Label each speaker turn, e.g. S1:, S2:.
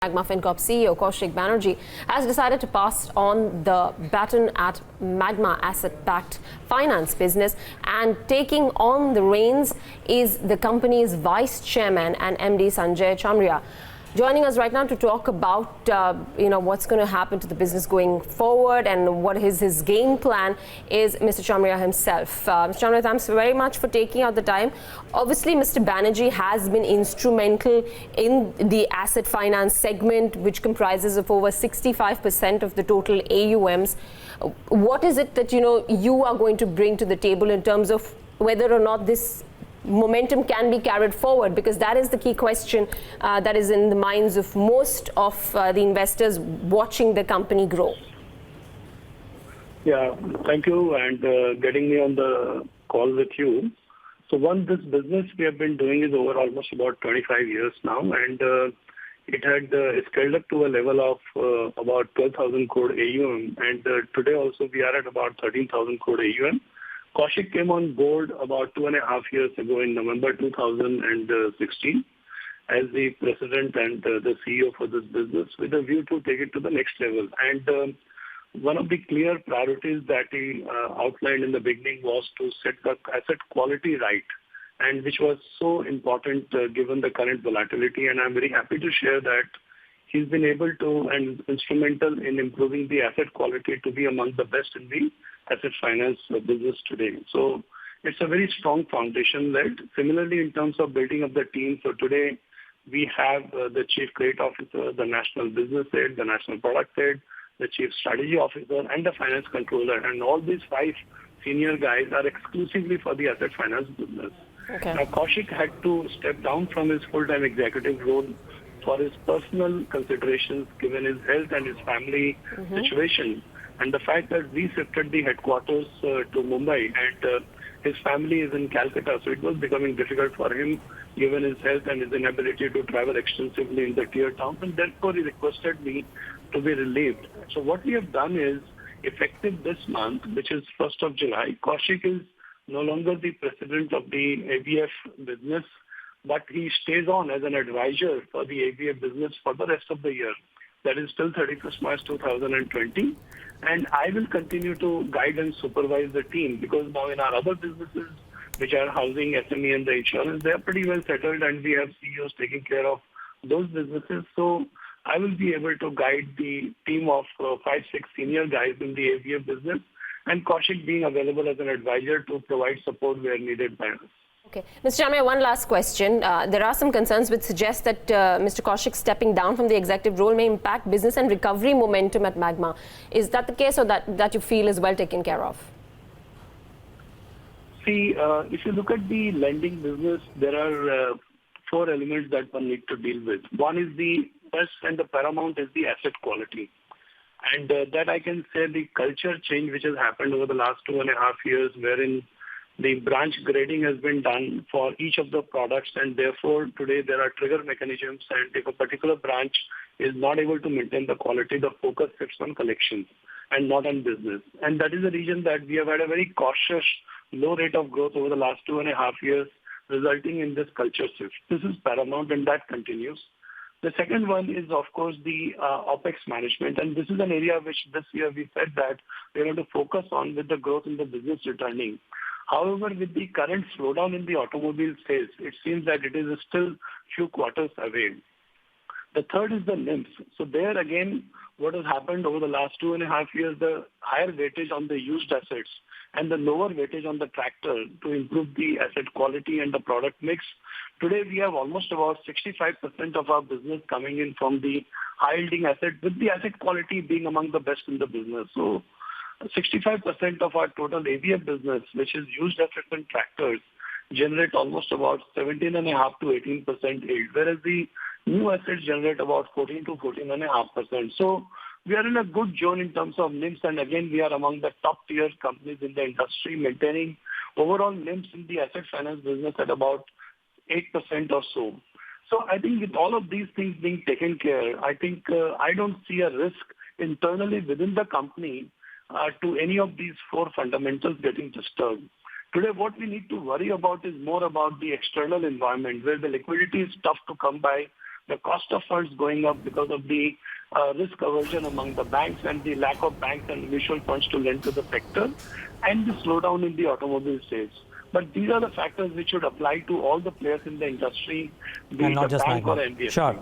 S1: Magma Fincorp CEO Kaushik Banerjee has decided to pass on the baton at Magma asset-backed finance business, and taking on the reins is the company's vice chairman and MD Sanjay Chamria. Joining us right now to talk about what's going to happen to the business going forward and what is his game plan is Mr. Chamria himself. Mr. Chamria, thanks very much for taking out the time. Obviously, Mr. Banerjee has been instrumental in the asset finance segment, which comprises of over 65% of the total AUMs. What is it that you are going to bring to the table in terms of whether or not this momentum can be carried forward, because that is the key question that is in the minds of most of the investors watching the company grow?
S2: Yeah, thank you and getting me on the call with you. So this business we have been doing is over almost about 25 years now, and it had scaled up to a level of about 12,000 crore AUM, and today also we are at about 13,000 crore AUM. Kaushik came on board about 2.5 years ago in November 2016 as the president and the CEO for this business, with a view to take it to the next level. And one of the clear priorities that he outlined in the beginning was to set the asset quality right, and which was so important given the current volatility. And I'm very happy to share that he's been able to and instrumental in improving the asset quality to be among the best in the asset finance business today. So it's a very strong foundation led. Similarly, in terms of building up the team, so today we have the Chief Credit Officer, the National Business Head, the National Product Head, the Chief Strategy Officer, and the Finance Controller. And all these 5 senior guys are exclusively for the asset finance business.
S1: Okay.
S2: Now, Kaushik had to step down from his full-time executive role for his personal considerations, given his health and his family situation, and the fact that we shifted the headquarters to Mumbai, and his family is in Calcutta, so it was becoming difficult for him given his health and his inability to travel extensively in the tier towns, and therefore he requested me to be relieved. So what we have done is, effective this month, which is 1st of July, Kaushik is no longer the president of the ABF business, but he stays on as an advisor for the ABF business for the rest of the year. That is till 31st March 2020. And I will continue to guide and supervise the team, because now in our other businesses, which are housing, SME and the insurance, they are pretty well settled, and we have CEOs taking care of those businesses. So I will be able to guide the team of 5-6 senior guys in the ABF business, and Kaushik being available as an advisor to provide support where needed by us.
S1: Okay. Mr. Chamria, one last question. There are some concerns which suggest that Mr. Kaushik stepping down from the executive role may impact business and recovery momentum at Magma. Is that the case, or that you feel is well taken care of?
S2: See, if you look at the lending business, there are 4 elements that one need to deal with. One is the first and the paramount is the asset quality. And that I can say the culture change which has happened over the last 2.5 years, wherein the branch grading has been done for each of the products, and therefore today there are trigger mechanisms, and if a particular branch is not able to maintain the quality, the focus shifts on collections and not on business. And that is the reason that we have had a very cautious, low rate of growth over the last 2.5 years, resulting in this culture shift. This is paramount, and that continues. The second one is, of course, the OPEX management, and this is an area which this year we said that we are going to focus on with the growth in the business returning. However, with the current slowdown in the automobile sales, it seems that it is still few quarters away. The third is the NIMS. So there again, what has happened over the last 2.5 years, the higher weightage on the used assets and the lower weightage on the tractor to improve the asset quality and the product mix. Today, we have almost about 65% of our business coming in from the high-yielding asset, with the asset quality being among the best in the business. So 65% of our total ABF business, which is used assets and tractors, generate almost about 17.5 to 18% yield, whereas the new assets generate about 14 to 14.5%. So we are in a good zone in terms of NIMS, and again, we are among the top tier companies in the industry, maintaining overall NIMS in the asset finance business at about 8% or so. So I think with all of these things being taken care, I think I don't see a risk internally within the company to any of these 4 fundamentals getting disturbed. Today, what we need to worry about is more about the external environment, where the liquidity is tough to come by the cost of funds going up because of the risk aversion among the banks and the lack of banks and mutual funds to lend to the sector, and the slowdown in the automobile sales. But these are the factors which should apply to all the players in the industry, be
S3: And
S2: it
S3: not
S2: a
S3: just
S2: bank
S3: Magma.
S2: or NBFC.
S3: Sure.